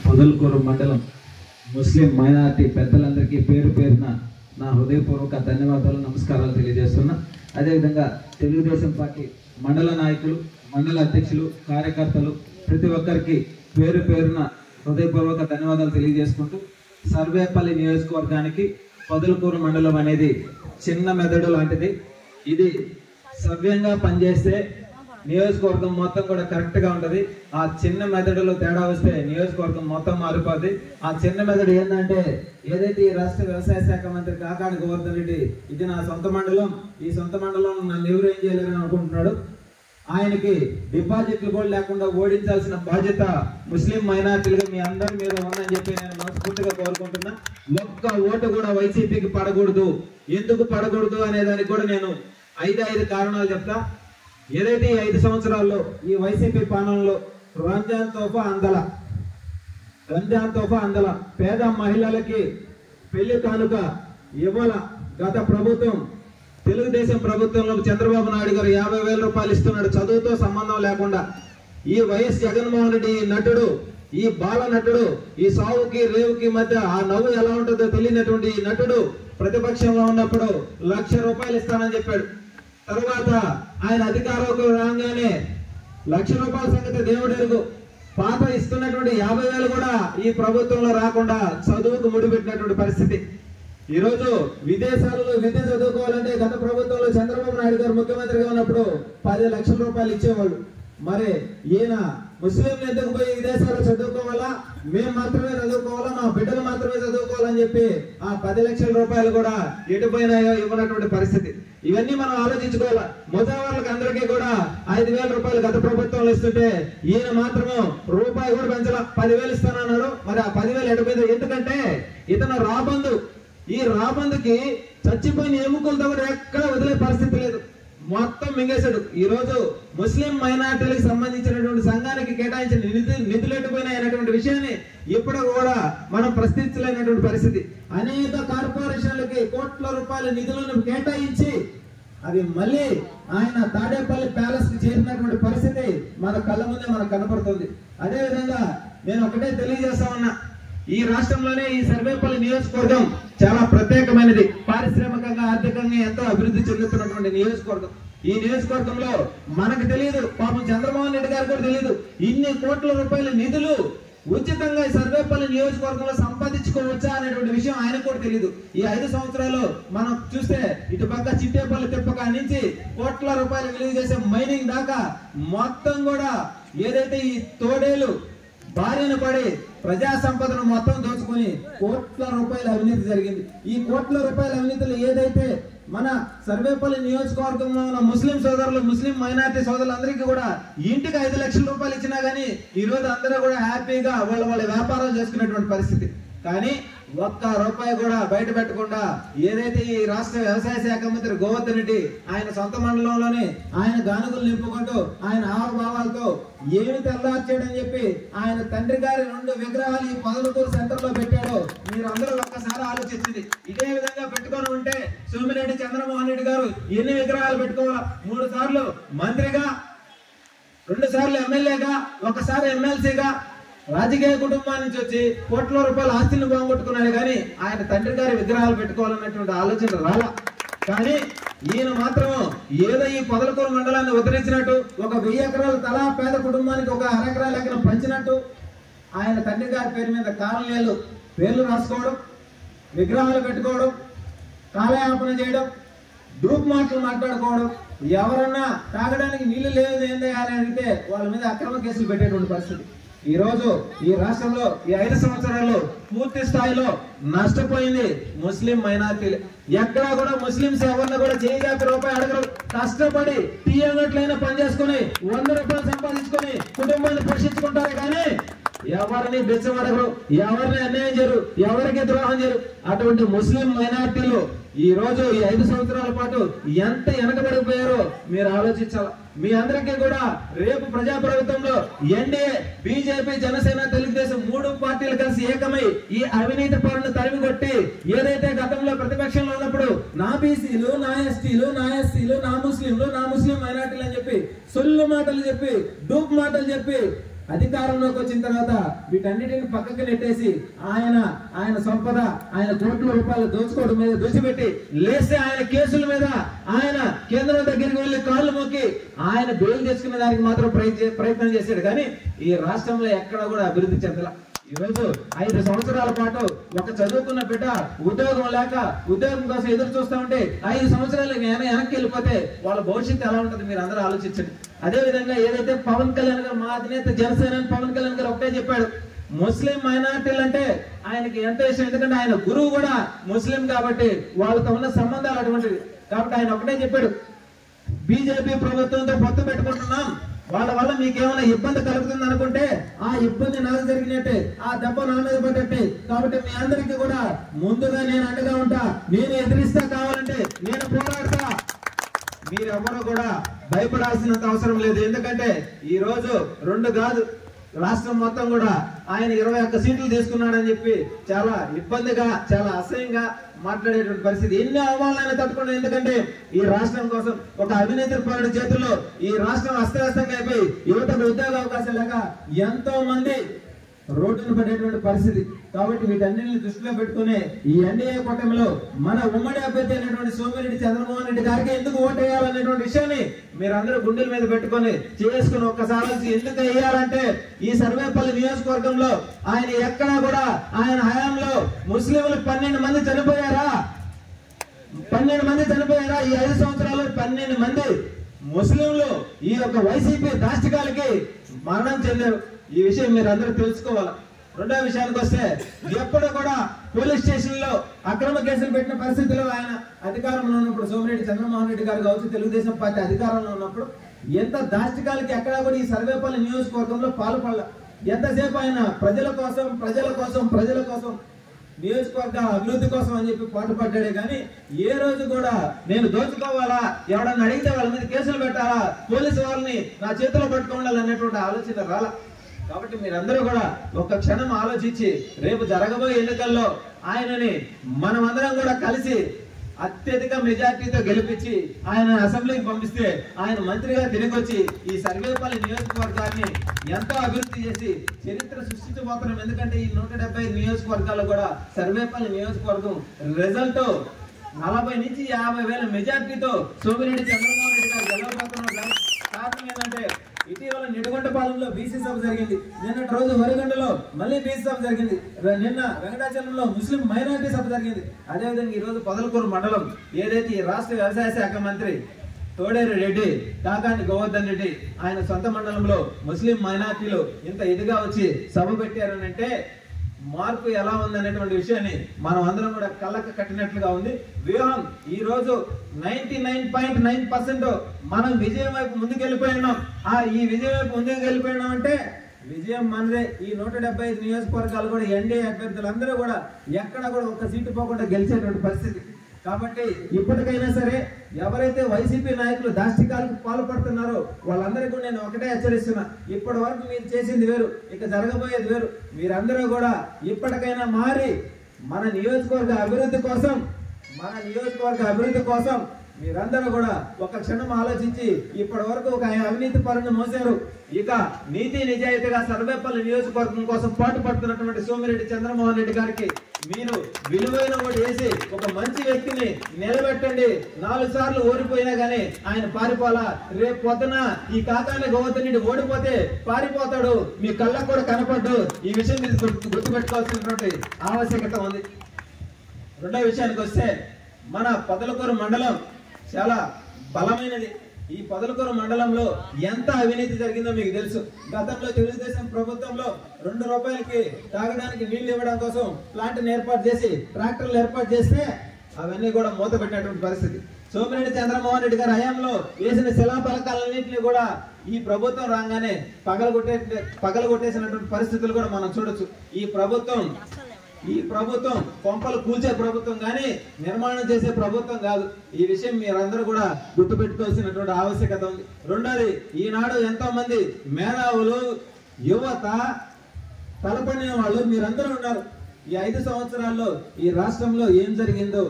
పొదలకూరు మండలం ముస్లిం మైనారిటీ పెద్దలందరికీ పేరు పేరున నా హృదయపూర్వక ధన్యవాదాలు, నమస్కారాలు తెలియజేస్తున్నా. అదేవిధంగా తెలుగుదేశం పార్టీ మండల నాయకులు, మండల అధ్యక్షులు, కార్యకర్తలు ప్రతి ఒక్కరికి పేరు పేరున హృదయపూర్వక ధన్యవాదాలు తెలియజేసుకుంటూ, సర్వేపల్లి నియోజకవర్గానికి పొదలకూరు మండలం అనేది చిన్న మెదడు లాంటిది. ఇది సవ్యంగా పనిచేస్తే నియోజకవర్గం మొత్తం కూడా కరెక్ట్గా ఉంటుంది. ఆ చిన్న మెదడులో తేడా వస్తే నియోజకవర్గం మొత్తం మారిపోద్ది. ఆ చిన్న మెదడు ఏంటంటే, ఏదైతే ఈ రాష్ట్ర వ్యవసాయ శాఖ మంత్రి కాకాని గోవర్ధన్ రెడ్డి, ఇది నా సొంత మండలం, ఈ సొంత మండలం నన్ను ఎవరు ఏం చేయలేరని అనుకుంటున్నాడు. ఆయనకి డిపాజిట్లు కూడా లేకుండా ఓడించాల్సిన బాధ్యత ముస్లిం మైనార్టీలుగా మీ అందరి మీద ఉందని చెప్పి నేను మనస్ఫూర్తిగా కోరుకుంటున్నా. ఒక్క ఓటు కూడా వైసీపీకి పడకూడదు. ఎందుకు పడకూడదు అనే దానికి కూడా నేను 5 కారణాలు చెప్తా. ఏదైతే ఈ 5 సంవత్సరాల్లో ఈ వైసీపీ పాలనలో రంజాన్ తోఫా అందల పేద మహిళలకి పెళ్లి కానుక ఇవ్వాల. గత ప్రభుత్వం, తెలుగుదేశం ప్రభుత్వంలో చంద్రబాబు నాయుడు గారు 50,000 రూపాయలు ఇస్తున్నాడు, చదువుతో సంబంధం లేకుండా. ఈ వైఎస్ జగన్మోహన్ రెడ్డి నటుడు, ఈ బాల నటుడు, ఈ సావుకి రేవుకి మధ్య ఆ నవ్వు ఎలా ఉంటుందో తెలియనటువంటి ఈ నటుడు ప్రతిపక్షంలో ఉన్నప్పుడు 1,00,000 రూపాయలు ఇస్తానని చెప్పాడు. తరువాత ఆయన అధికారంలోకి రాగానే 1,00,000 రూపాయల సంగతి దేవుడెరుగు. పాత ఇస్తున్నటువంటి 50,000 కూడా ఈ ప్రభుత్వంలో రాకుండా చదువుకు ముడిపెట్టినటువంటి పరిస్థితి. ఈరోజు విదేశాలలో విద్య చదువుకోవాలంటే గత ప్రభుత్వంలో చంద్రబాబు నాయుడు గారు ముఖ్యమంత్రిగా ఉన్నప్పుడు 10 లక్షల రూపాయలు ఇచ్చేవాళ్ళు. మరి ఈయన ముస్లింలు ఎందుకు పోయి విదేశాల్లో చదువుకోవాలా, మేము మాత్రమే చదువుకోవాలా, మా బిడ్డలు మాత్రమే చదువుకోవాలని చెప్పి ఆ 10 లక్షల రూపాయలు కూడా ఎటుపోయినాయో ఇవ్వనటువంటి పరిస్థితి. ఇవన్నీ మనం ఆలోచించుకోవాలా. ముజావర్లకు అందరికీ కూడా 5,000 రూపాయలు గత ప్రభుత్వంలో ఇస్తుంటే ఈయన మాత్రము రూపాయి కూడా పెంచాల, 10,000 ఇస్తానన్నాడు. మరి ఆ 10,000 ఎటుపోయింది? ఎందుకంటే ఇతను రాబందు. ఈ రాబందుకి చచ్చిపోయిన ఎముకలతో కూడా ఎక్కడ వదిలే పరిస్థితి లేదు, మొత్తం మింగేశాడు. ఈ రోజు ముస్లిం మైనార్టీలకు సంబంధించినటువంటి సంఘానికి కేటాయించిన నిధులు ఎటుపోయినాయి అనేటువంటి విషయాన్ని ఇప్పుడు కూడా మనం ప్రశ్నించలేనటువంటి పరిస్థితి. అనేక కార్పొరేషన్లకి కోట్ల రూపాయల నిధులను కేటాయించి అది మళ్ళీ ఆయన తాడేపల్లి ప్యాలెస్ కి చేరినటువంటి పరిస్థితి మన కళ్ళ ముందే మనకు కనపడుతుంది. అదేవిధంగా నేను ఒకటే తెలియజేస్తా ఉన్నా, ఈ రాష్ట్రంలోనే ఈ సర్వేపల్లి నియోజకవర్గం చాలా ప్రత్యేకమైనది. పారిశ్రామికంగా, ఆర్థికంగా ఎంతో అభివృద్ధి చెందుతున్నటువంటి నియోజకవర్గం. ఈ నియోజకవర్గంలో మనకు తెలియదు, పాపం చంద్రమోహన్ రెడ్డి గారు కూడా తెలియదు, ఇన్ని కోట్ల రూపాయల నిధులు ఉచితంగా ఈ సర్వేపల్లి నియోజకవర్గంలో సంపాదించుకోవచ్చా అనేటువంటి విషయం ఆయనకు కూడా తెలియదు. ఈ 5 సంవత్సరాలు మనం చూస్తే ఇటు పక్క చిట్టేపల్లి తిప్పక నుంచి కోట్ల రూపాయలు విలువ చేసే మైనింగ్ దాకా మొత్తం కూడా ఏదైతే ఈ తోడేలు బారిన పడి ప్రజా సంపదను మొత్తం దోచుకుని కోట్ల రూపాయల అవినీతి జరిగింది. ఈ కోట్ల రూపాయల అవినీతిలో ఏదైతే మన సర్వేపల్లి నియోజకవర్గంలో ఉన్న ముస్లిం సోదరులు, ముస్లిం మైనారిటీ సోదరులందరికీ కూడా ఇంటికి 5 లక్షల రూపాయలు ఇచ్చినా గానీ ఈ రోజు అందరూ కూడా హ్యాపీగా వాళ్ళ వ్యాపారాలు చేసుకునేటువంటి పరిస్థితి. కానీ ఒక్క రూపాయి కూడా బయట పెట్టకుండా ఏదైతే ఈ రాష్ట్ర వ్యవసాయ శాఖ మంత్రి గోవర్ధన్ రెడ్డి ఆయన సొంత మండలంలోనే ఆయన గానుగులు నింపుకుంటూ ఆయన ఆవభావాలతో ఏమి తెల్లార్చాడని చెప్పి ఆయన తండ్రి గారి 2 విగ్రహాలు ఈ పొదలకూరు సెంటర్ లో పెట్టాడో మీరు అందరూ ఒక్కసారి ఆలోచించింది. ఇదే విధంగా పెట్టుకొని ఉంటే సోమిరెడ్డి చంద్రమోహన్ రెడ్డి గారు ఎన్ని విగ్రహాలు పెట్టుకోవాలా? 3 సార్లు మంత్రిగా, 2 సార్లు ఎమ్మెల్యేగా, 1 సారి ఎమ్మెల్సీగా రాజకీయ కుటుంబాల నుంచి వచ్చి కోట్ల రూపాయల ఆస్తిని పోగొట్టుకున్నాడు. కానీ ఆయన తండ్రి గారి విగ్రహాలు పెట్టుకోవాలన్నటువంటి ఆలోచన రాలా. కానీ ఈయన మాత్రం ఏదో ఈ పొదలకూరు మండలాన్ని ఉద్ధరించినట్టు, ఒక 1000 ఎకరాలు తలా పేద కుటుంబానికి 1 అర ఎకరాల ఎకరం పంచినట్టు ఆయన తండ్రి గారి పేరు మీద కాలనీలు పేర్లు రాసుకోవడం, విగ్రహాలు పెట్టుకోవడం, కాలయాపన చేయడం, గ్రూప్ మాటలు మాట్లాడుకోవడం, ఎవరన్నా తాగడానికి నీళ్లు లేదు ఏంది అని అడిగితే వాళ్ళ మీద అక్రమ కేసులు పెట్టేటువంటి పరిస్థితి. ఈ రోజు ఈ రాష్ట్రంలో ఈ 5 సంవత్సరాల్లో పూర్తి స్థాయిలో నష్టపోయింది ముస్లిం మైనారిటీలు. ఎక్కడా కూడా ముస్లింస్ ఎవరిని కూడా చేయజాపి రూపాయి అడగరు. కష్టపడి టీఎంగట్లైనా పనిచేసుకుని 100 రూపాయలు సంపాదించుకొని కుటుంబాన్ని పోషించుకుంటారు. కానీ ఎవరిని బిచ్చమడగరు, ఎవరిని అన్యాయం చేయరు, ఎవరికి ద్రోహం చేయరు. అటువంటి ముస్లిం మైనారిటీలు ఈ రోజు ఈ 5 సంవత్సరాల పాటు ఎంత వెనకబడిపోయారో మీరు ఆలోచించాలి. మీ అందరికీ కూడా రేపు ప్రజాప్రభుత్వంలో ఎన్డీఏ, బీజేపీ, జనసేన, తెలుగుదేశం 3 పార్టీలు కలిసి ఏకమై ఈ అవినీతి పరులను తరిమి కొట్టి ఏదైతే గతంలో ప్రతిపక్షంలో ఉన్నప్పుడు నా బీసీలు, నా ఎస్టీలు, నా ఎస్సీలు, నా ముస్లింలు, నా ముస్లిం మైనార్టీలు అని చెప్పి సొల్లు మాటలు చెప్పి డూప్ మాటలు చెప్పి అధికారంలోకి వచ్చిన తర్వాత వీటన్నిటిని పక్కకి నెట్టేసి ఆయన సంపద, ఆయన కోట్ల రూపాయలు దోచుకోవడం మీద దృష్టిపెట్టి లేస్తే ఆయన కేసుల మీద ఆయన కేంద్రం దగ్గరికి వెళ్లి కాళ్ళు మొక్కి ఆయన బెయిల్ తెచ్చుకునే దానికి మాత్రం ప్రయత్నం చేశాడు. కానీ ఈ రాష్ట్రంలో ఎక్కడ కూడా అభివృద్ధి చెందల. ఈరోజు 5 సంవత్సరాల పాటు ఒక చదువుకున్న బిడ్డ ఉద్యోగం లేక ఉద్యోగం కోసం ఎదురు చూస్తా ఉంటే 5 సంవత్సరాలు వెనక్కి వెళ్ళిపోతే వాళ్ళ భవిష్యత్తు ఎలా ఉంటుంది మీరు అందరూ ఆలోచించండి. అదే విధంగా ఏదైతే పవన్ కళ్యాణ్ గారు, మా అధినేత జనసేన పవన్ కళ్యాణ్ గారు ఒకటే చెప్పాడు, ముస్లిం మైనారిటీలు అంటే ఆయనకి ఎంత ఇష్టం. ఎందుకంటే ఆయన గురువు కూడా ముస్లిం కాబట్టి వాళ్ళతో ఉన్న సంబంధాలు అటువంటివి. కాబట్టి ఆయన ఒకటే చెప్పాడు, బీజేపీ ప్రభుత్వంతో పొత్తు పెట్టుకుంటున్నాం, వాళ్ళ వల్ల మీకేమైనా ఇబ్బంది కలుగుతుంది అనుకుంటే ఆ ఇబ్బంది నాకు జరిగినట్టే, ఆ దెబ్బ నా మీద పడ్డట్టే. కాబట్టి మీ అందరికీ కూడా ముందుగా నేను అండగా ఉంటా, నేను ఎదిరిస్తా, కావాలంటే నేను పోరాడతా. మీరెవరూ కూడా భయపడాల్సినంత అవసరం లేదు. ఎందుకంటే ఈ రోజు 2 కాదు, రాష్ట్రం మొత్తం కూడా ఆయన 21 సీట్లు తీసుకున్నాడని చెప్పి చాలా ఇబ్బందిగా, చాలా అసహ్యంగా మాట్లాడేటువంటి పరిస్థితి. ఎన్ని అవమానాలను తట్టుకున్నాడు. ఎందుకంటే ఈ రాష్ట్రం కోసం ఒక అవినీతి పరుడి చేతుల్లో ఈ రాష్ట్రం అస్తవ్యస్తంగా అయిపోయి యువతకు ఉద్యోగ అవకాశం లేక ఎంతో మంది రోడ్డును పడేటువంటి పరిస్థితి. కాబట్టి వీటన్నిటిని దృష్టిలో పెట్టుకునే ఈ ఎన్డీఏ కూటమిలో మన ఉమ్మడి అభ్యర్థి అయినటువంటి సోమిరెడ్డి చంద్రమోహన్ రెడ్డి గారికి ఎందుకు ఓటు వేయాలనేటువంటి విషయాన్ని మీరందరూ గుండెల మీద పెట్టుకొని చేసుకుని ఒక్కసారి ఎందుకు వేయాలంటే ఈ సర్వేపల్లి నియోజకవర్గంలో ఆయన ఎక్కడా కూడా ఆయన హయాంలో ముస్లింలు 12 మంది చనిపోయారా? 12 మంది చనిపోయారా? ఈ 5 సంవత్సరాలు 12 మంది ముస్లింలు ఈ యొక్క వైసీపీ దాష్టికాలకి మరణం చెందారు. ఈ విషయం మీరు అందరూ తెలుసుకోవాలి. రెండో విషయానికి వస్తే, ఎప్పుడు కూడా పోలీస్ స్టేషన్ లో అక్రమ కేసులు పెట్టిన పరిస్థితిలో ఆయన అధికారంలో ఉన్నప్పుడు సోమిరెడ్డి చంద్రమోహన్ రెడ్డి గారు కావచ్చు, తెలుగుదేశం పార్టీ అధికారంలో ఉన్నప్పుడు ఎంత దాష్టికాలకి ఎక్కడా కూడా ఈ సర్వేపల్లి నియోజకవర్గంలో పాల్పడాల. ఎంతసేపు ఆయన ప్రజల కోసం నియోజకవర్గ అభివృద్ధి కోసం అని చెప్పి పాటుపడ్డాడే కానీ ఏ రోజు కూడా నేను దోచుకోవాలా, ఎవడన్నా అడిగితే వాళ్ళ మీద కేసులు పెట్టాలా, పోలీసు వాళ్ళని నా చేతిలో పట్టుకోవాలి అనేటువంటి ఆలోచన రాలా. కాబట్టి మీరందరూ కూడా ఒక్క క్షణం ఆలోచించి రేపు జరగబోయే ఎన్నికల్లో ఆయనని మనమందరం కూడా కలిసి అత్యధిక మెజార్టీతో గెలిపించి ఆయన అసెంబ్లీకి పంపిస్తే ఆయన మంత్రిగా తిరిగి వచ్చి ఈ సర్వేపల్లి నియోజకవర్గాన్ని ఎంతో అభివృద్ధి చేసి చరిత్ర సృష్టించబోతున్నాం. ఎందుకంటే ఈ 175 నియోజకవర్గాల్లో కూడా సర్వేపల్లి నియోజకవర్గం రిజల్ట్ 40 నుంచి 50 వేల మెజార్టీతో సోమిరెడ్డి చంద్రమోహన్ రెడ్డి గారు గెలవబోతున్నారు. కారణం ఏంటంటే ఇటీవల నిడగొండపాలెంలో బీసీ సభ జరిగింది, నిన్నటి రోజు వరిగండలో మళ్ళీ బీసీ సభ జరిగింది, నిన్న వెంకటాచలంలో ముస్లిం మైనారిటీ సభ జరిగింది. అదేవిధంగా ఈ రోజు పొదలకూరు మండలం ఏదైతే ఈ రాష్ట్ర వ్యవసాయ శాఖ మంత్రి తోడేరు రెడ్డి, కాకాని గోవర్ధన్ రెడ్డి ఆయన సొంత మండలంలో ముస్లిం మైనారిటీలు ఇంత ఇదిగా వచ్చి సభ పెట్టారనంటే మార్పు ఎలా ఉందనేటువంటి విషయాన్ని మనం అందరం కూడా కళ్ళకు కట్టినట్లుగా ఉంది. వ్యూహం ఈ రోజు 99.9% మనం విజయం వైపు ముందుకు వెళ్ళిపోయినాం. ఈ విజయం వైపు ముందుకు వెళ్ళిపోయినాం అంటే విజయం మనదే. ఈ 175 నియోజకవర్గాలు కూడా ఎన్డీఏ అభ్యర్థులందరూ కూడా ఎక్కడ కూడా ఒక్క సీటు పోకుండా గెలిచేటువంటి పరిస్థితి. కాబట్టి ఇప్పటికైనా సరే ఎవరైతే వైసీపీ నాయకులు దాష్టికాలకు పాల్పడుతున్నారో వాళ్ళందరికీ కూడా నేను ఒకటే హెచ్చరిస్తున్నా, ఇప్పటి వరకు మీరు చేసింది వేరు, ఇక జరగబోయేది వేరు. మీరందరూ కూడా ఇప్పటికైనా మారి మన నియోజకవర్గ అభివృద్ధి కోసం మీరందరూ కూడా ఒక క్షణం ఆలోచించి ఇప్పటి వరకు ఒక అవినీతి పరులను మోసారు, ఇక నీతి నిజాయితీగా సర్వేపల్లి నియోజకవర్గం కోసం పాటు పడుతున్నటువంటి సోమిరెడ్డి చంద్రమోహన్ రెడ్డి గారికి మీరు విలువైన ఓటు వేసి ఒక మంచి వ్యక్తిని నిలబెట్టండి. 4 సార్లు ఓడిపోయినా గానీ ఆయన పారిపోలా. రేపు పొద్దున ఈ కాకాని గోవర్ధన్ రెడ్డి ఓడిపోతే పారిపోతాడు, మీ కళ్ళకు కూడా కనపడ్డు. ఈ విషయం మీరు గుర్తుపెట్టుకోవాల్సినటువంటి ఆవశ్యకత ఉంది. రెండో విషయానికి వస్తే, మన పొదలకూరు మండలం చాలా బలమైనది. ఈ పొదలకూరు మండలంలో ఎంత అవినీతి జరిగిందో మీకు తెలుసు. గతంలో తెలుగుదేశం ప్రభుత్వంలో 2 రూపాయలకి తాగడానికి నీళ్లు ఇవ్వడం కోసం ప్లాంట్ ఏర్పాటు చేసి ట్రాక్టర్లు ఏర్పాటు చేస్తే అవన్నీ కూడా మూత పెట్టినటువంటి పరిస్థితి. సోమిరెడ్డి చంద్రమోహన్ రెడ్డి గారి హయాంలో వేసిన శిలాఫలకాలన్నింటినీ కూడా ఈ ప్రభుత్వం రాగానే పగలగొట్టేసినటువంటి పరిస్థితులు కూడా మనం చూడొచ్చు. ఈ ప్రభుత్వం ఈ ప్రభుత్వం కొంపలు కూల్చే ప్రభుత్వం కానీ నిర్మాణం చేసే ప్రభుత్వం కాదు. ఈ విషయం మీరందరూ కూడా గుర్తుపెట్టుకోవాల్సినటువంటి ఆవశ్యకత ఉంది. రెండోది, ఈనాడు ఎంతో మంది మేధావులు, యువత, తలపడిన వాళ్ళు మీరందరూ ఉన్నారు. ఈ 5 సంవత్సరాల్లో ఈ రాష్ట్రంలో ఏం జరిగిందో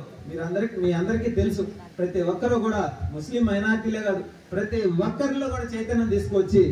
మీ అందరికీ తెలుసు. ప్రతి ఒక్కరూ కూడా ముస్లిం మైనార్టీలే కాదు, ప్రతి ఒక్కరిలో కూడా చైతన్యం తీసుకొచ్చి